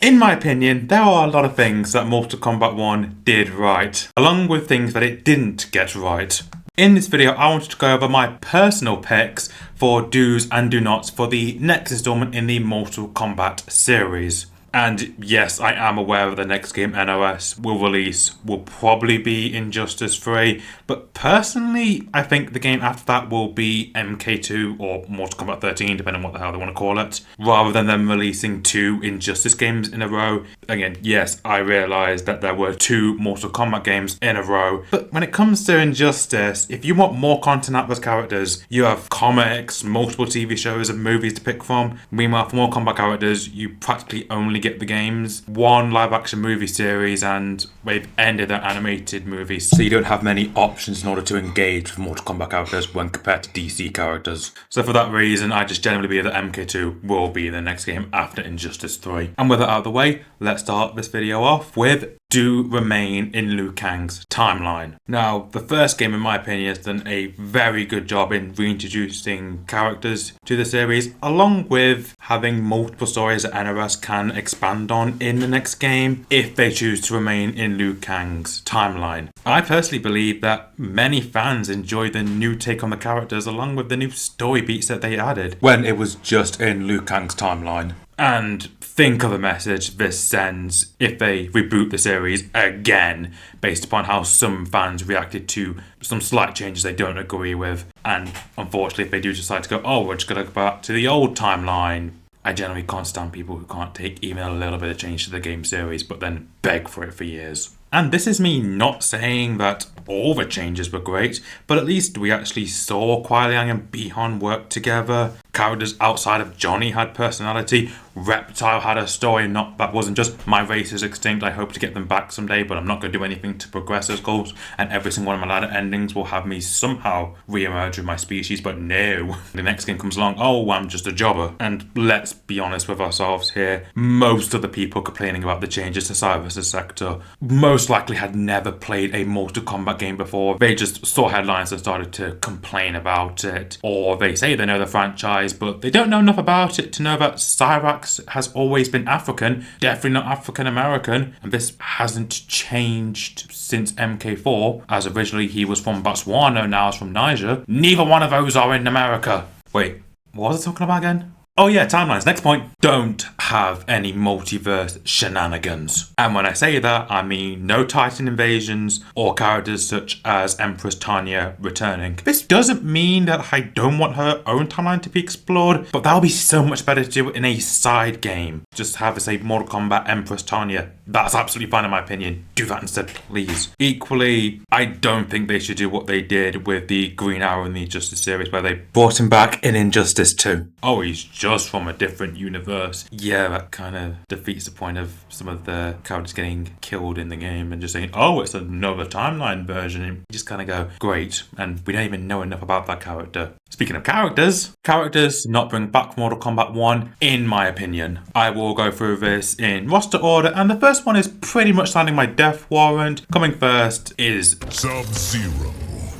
In my opinion, there are a lot of things that Mortal Kombat 1 did right, along with things that it didn't get right. In this video, I wanted to go over my personal picks for do's and do nots for the next installment in the Mortal Kombat series. And yes, I am aware that the next game NOS will release will probably be Injustice 3, but personally, I think the game after that will be MK2 or Mortal Kombat 13, depending on what the hell they want to call it, rather than them releasing two Injustice games in a row. Again, yes, I realise that there were two Mortal Kombat games in a row, but when it comes to Injustice, if you want more content out of those characters, you have comics, multiple TV shows and movies to pick from. Meanwhile, for more combat characters, you practically only get the games, one live action movie series, and they've ended their animated movies, so you don't have many options in order to engage with Mortal Kombat characters when compared to DC characters. So for that reason, I just generally believe that MK2 will be the next game after Injustice 3. And with that out of the way, let's start this video off with do remain in Liu Kang's timeline. Now, the first game, in my opinion, has done a very good job in reintroducing characters to the series, along with having multiple stories that NOS can expand on in the next game if they choose to remain in Liu Kang's timeline. I personally believe that many fans enjoyed the new take on the characters along with the new story beats that they added when it was just in Liu Kang's timeline. And think of the message this sends if they reboot the series again, based upon how some fans reacted to some slight changes they don't agree with. And unfortunately, if they do decide to go, oh, we're just going to go back to the old timeline, I generally can't stand people who can't take even a little bit of change to the game series, but then beg for it for years. And this is me not saying that all the changes were great, but at least we actually saw Kuai Liang and Bi-Han work together. Characters outside of Johnny had personality. Reptile had a story, not that wasn't just my race is extinct, I hope to get them back someday, but I'm not going to do anything to progress those goals, and every single one of my ladder endings will have me somehow re-emerge with my species, but no. The next game comes along, oh, I'm just a jobber. And let's be honest with ourselves here, most of the people complaining about the changes to Cyrus's sector most likely had never played a Mortal Kombat game before. They just saw headlines and started to complain about it, or they say they know the franchise, but they don't know enough about it to know that Cyrax has always been African, definitely not African American, and this hasn't changed since MK4, as originally he was from Botswana, now he's from Niger. Neither one of those are in America. Wait, what was I talking about again? Oh yeah, timelines. Next point. Don't have any multiverse shenanigans. And when I say that, I mean no Titan invasions or characters such as Empress Tanya returning. This doesn't mean that I don't want her own timeline to be explored, but that'll be so much better to do it in a side game. Just have, say, Mortal Kombat Empress Tanya. That's absolutely fine in my opinion. Do that instead, please. Equally, I don't think they should do what they did with the Green Arrow in the Injustice series where they brought him back in Injustice 2. Oh, he's just from a different universe. Yeah, that kind of defeats the point of some of the characters getting killed in the game and just saying, oh, it's another timeline version. And you just kind of go, great. And we don't even know enough about that character. Speaking of characters not bring back Mortal Kombat 1, in my opinion. I will go through this in roster order, and the first one is pretty much signing my death warrant. Coming first is Sub-Zero.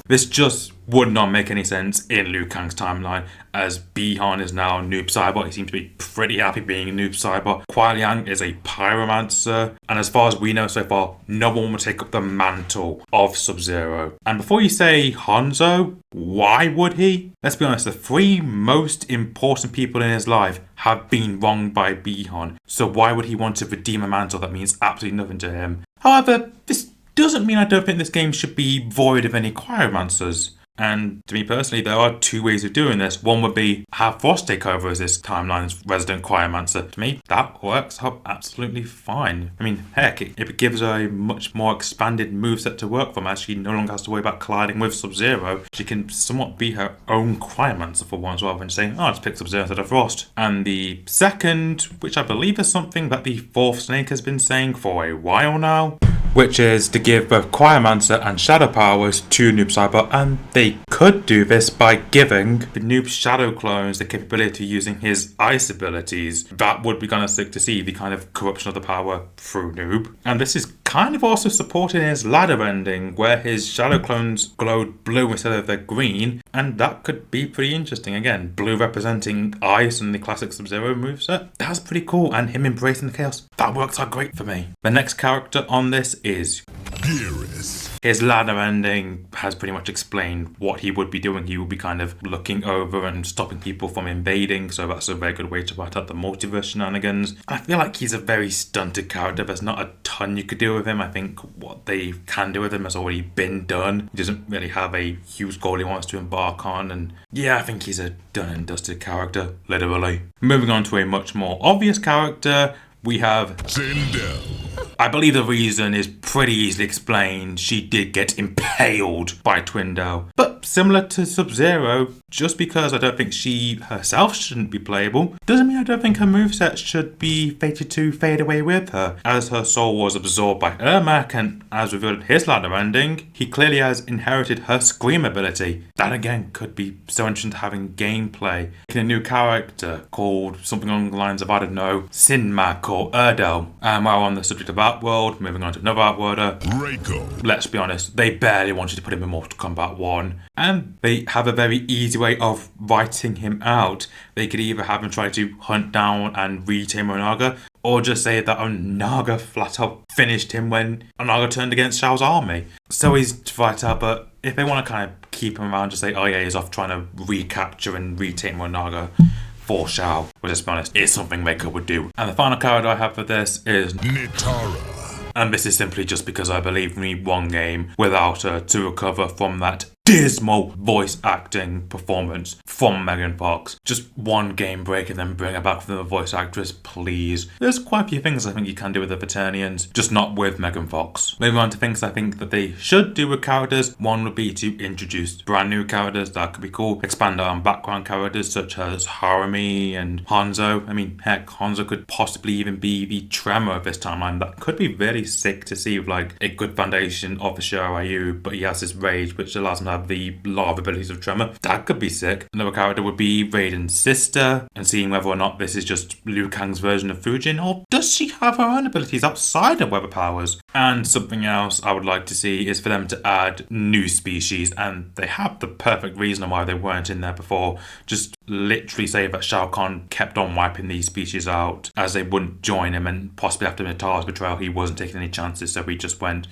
This just would not make any sense in Liu Kang's timeline, as Bi-Han is now Noob Saibot. He seems to be pretty happy being a Noob Saibot. Kuai Liang is a pyromancer, and as far as we know so far, no one will take up the mantle of Sub-Zero. And before you say Hanzo, why would he? Let's be honest, the three most important people in his life have been wronged by Bi-Han, so why would he want to redeem a mantle that means absolutely nothing to him? However, this doesn't mean I don't think this game should be void of any cryomancers. And to me personally, there are two ways of doing this. One would be have Frost take over as this timeline's resident cryomancer. To me, that works out absolutely fine. I mean, heck, it gives her a much more expanded moveset to work from, as she no longer has to worry about colliding with Sub-Zero. She can somewhat be her own cryomancer for once, rather than saying, oh, I'll just pick Sub-Zero instead of Frost. And the second, which I believe is something that the fourth Snake has been saying for a while now, which is to give both Cryomancer and Shadow powers to Noob Saibot, and they could do this by giving the Noob Shadow clones the capability of using his ice abilities. That would be kind of sick to see, the kind of corruption of the power through Noob. And this is kind of also supporting his ladder ending, where his shadow clones glowed blue instead of the green, and that could be pretty interesting. Again, blue representing ice in the classic Sub-Zero moveset. That's pretty cool, and him embracing the chaos. That works out great for me. The next character on this is Geras. His ladder ending has pretty much explained what he would be doing. He would be kind of looking over and stopping people from invading, so that's a very good way to write out the multiverse shenanigans. I feel like he's a very stunted character. There's not a ton you could do with him. I think what they can do with him has already been done. He doesn't really have a huge goal he wants to embark on, and yeah, I think he's a done and dusted character, literally. Moving on to a much more obvious character, we have Sindel. I believe the reason is pretty easily explained. She did get impaled by Twindale. But similar to Sub-Zero, just because I don't think she herself shouldn't be playable, doesn't mean I don't think her moveset should be fated to fade away with her, as her soul was absorbed by Ermac, and as revealed in his ladder ending, he clearly has inherited her Scream ability. That again could be so interesting to having gameplay. Making a new character called something along the lines of, I don't know, Sinmac or Erdel. And while on the subject of Outworld, moving on to another Outworlder, Reiko. Let's be honest, they barely wanted to put him in Mortal Kombat 1, and they have a very easy way of writing him out. They could either have him try to hunt down and retame Onaga, or just say that Onaga flat out finished him when Onaga turned against Shao's army. So he's flat out, but if they want to kind of keep him around, just say, oh yeah, he's off trying to recapture and retame Onaga for Shao, which, let's be honest, is something Reiko would do. And the final character I have for this is Nitara. And this is simply just because I believe we need one game without her to recover from that dismal voice acting performance from Megan Fox. Just one game break and then bring her back from the voice actress, please. There's quite a few things I think you can do with the Paternians, just not with Megan Fox. Moving on to things I think that they should do with characters. One would be to introduce brand new characters. That could be cool. Expand on background characters such as Harumi and Hanzo. I mean, heck, Hanzo could possibly even be the Tremor of this timeline. That could be very sick to see with like a good foundation of the Shiryu, but he has this rage which allows him to have the lava abilities of Tremor. That could be sick. Another character would be Raiden's sister, and seeing whether or not this is just Liu Kang's version of Fujin, or does she have her own abilities outside of weather powers? And something else I would like to see is for them to add new species, and they have the perfect reason why they weren't in there before. Just literally say that Shao Kahn kept on wiping these species out as they wouldn't join him, and possibly after Natara's betrayal he wasn't taking any chances, so he just went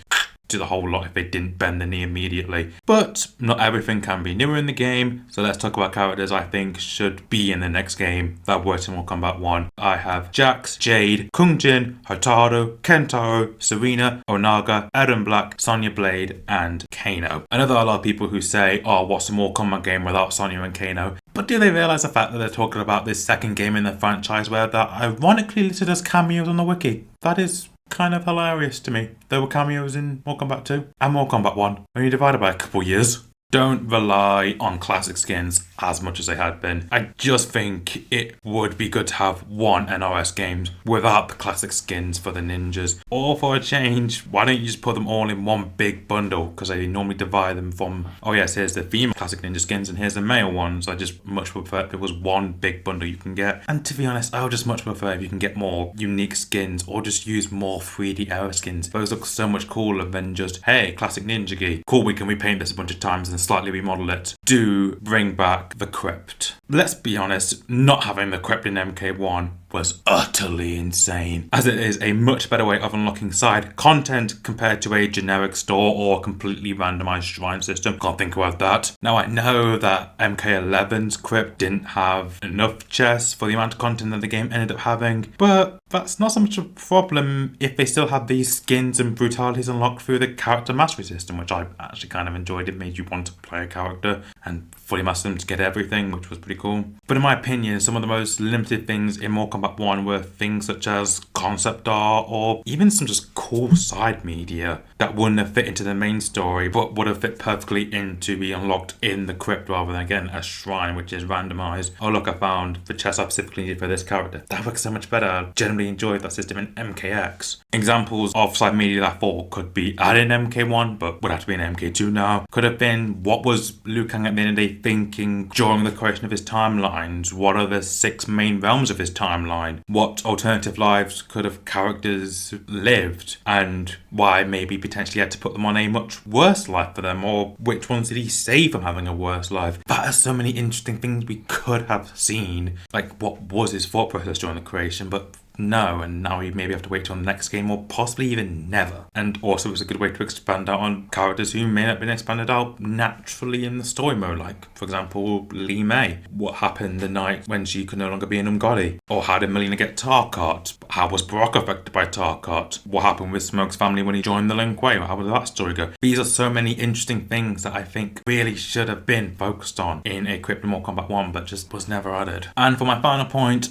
to the whole lot if they didn't bend the knee immediately. But not everything can be newer in the game, so let's talk about characters I think should be in the next game that worked in Mortal Kombat 1. I have Jax, Jade, Kung Jin, Hotaru, Kentaro, Serena, Onaga, Eren Black, Sonya Blade, and Kano. I know there are a lot of people who say, oh, what's a Mortal Kombat game without Sonya and Kano? But do they realise the fact that they're talking about this second game in the franchise where they're ironically listed as cameos on the wiki? That is kind of hilarious to me. There were cameos in Mortal Kombat 2 and Mortal Kombat 1, only divided by a couple years. Don't rely on classic skins as much as they had been. I just think it would be good to have one NRS games without the classic skins for the ninjas. Or for a change, why don't you just put them all in one big bundle? Because they normally divide them from, oh yes, here's the female classic ninja skins and here's the male ones. I just much prefer if it was one big bundle you can get. And to be honest, I would just much prefer if you can get more unique skins or just use more 3D era skins. Those look so much cooler than just, hey, classic ninja gi. Cool, we can repaint this a bunch of times and slightly remodel it. Do bring back the crypt. Let's be honest, not having the crypt in MK1 was utterly insane, as it is a much better way of unlocking side content compared to a generic store or completely randomized shrine system. Can't think about that. Now I know that MK11's crypt didn't have enough chests for the amount of content that the game ended up having, but that's not so much a problem if they still have these skins and brutalities unlocked through the character mastery system, which I actually kind of enjoyed. It made you want to play a character and fully master them to get everything, which was pretty cool. But in my opinion, some of the most limited things in Mortal Kombat 1 were things such as concept art or even some just cool side media that wouldn't have fit into the main story but would have fit perfectly into be unlocked in the crypt rather than, again, a shrine which is randomized. Oh look, I found the chest I specifically needed for this character. That works so much better. I generally enjoyed that system in MKX. Examples of side media that I thought could be added in MK1 but would have to be in MK2 now could have been what was Liu Kang at the end of the day thinking during the creation of his timelines, what are the 6 main realms of his timeline? What alternative lives could have characters lived? And why maybe potentially had to put them on a much worse life for them? Or which ones did he save from having a worse life? That are so many interesting things we could have seen. Like, what was his thought process during the creation? But no, and now we maybe have to wait till the next game or possibly even never. And also it's a good way to expand out on characters who may not have been expanded out naturally in the story mode, like for example Lee May. What happened the night when she could no longer be an Umgadi? Or how did Melina get Tarkat? How was Brock affected by Tarkat? What happened with Smoke's family when he joined the Lin Kuei? How did that story go? These are so many interesting things that I think really should have been focused on in Equipped in Mortal Kombat 1 but just was never added. And for my final point,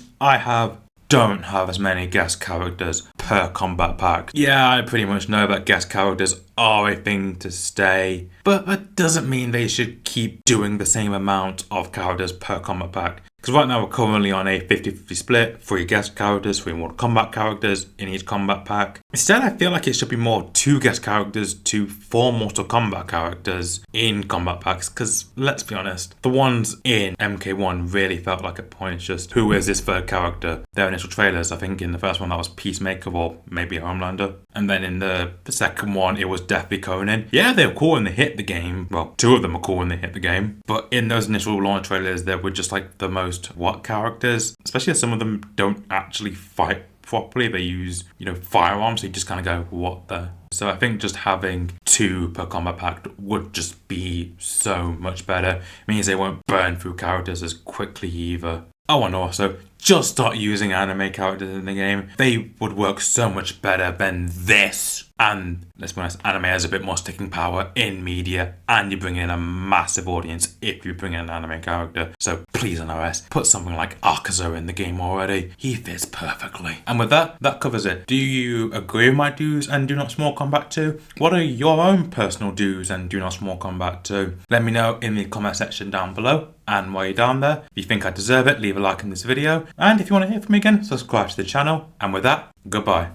don't have as many guest characters per combat pack. Yeah, I pretty much know that guest characters are a thing to stay, but that doesn't mean they should keep doing the same amount of characters per combat pack. Because right now we're currently on a 50-50 split, 3 guest characters, 3 Mortal Kombat characters in each combat pack. Instead, I feel like it should be more 2 guest characters to 4 Mortal Kombat characters in combat packs, because let's be honest, the ones in MK1 really felt like a point. It's just, who is this third character? Their initial trailers, I think in the first one that was Peacemaker or maybe Homelander. And then in the second one, it was definitely Conan. Yeah, they were cool when they hit the game. Well, 2 of them were cool when they hit the game. But in those initial launch trailers, they were just like the most what characters, especially as some of them don't actually fight properly. They use, firearms, so you just kind of go, what the? So I think just having 2 per combat pack would just be so much better. It means they won't burn through characters as quickly either. Oh, and also, just start using anime characters in the game. They would work so much better than this. And let's be honest, anime has a bit more sticking power in media, and you bring in a massive audience if you bring in an anime character. So please, NRS, put something like Akaza in the game already. He fits perfectly. And with that covers it. Do you agree with my do's and do nots Mortal Kombat 2? What are your own personal do's and do nots Mortal Kombat 2? Let me know in the comment section down below. And while you're down there, if you think I deserve it, leave a like in this video. And if you want to hear from me again, subscribe to the channel. And with that, goodbye.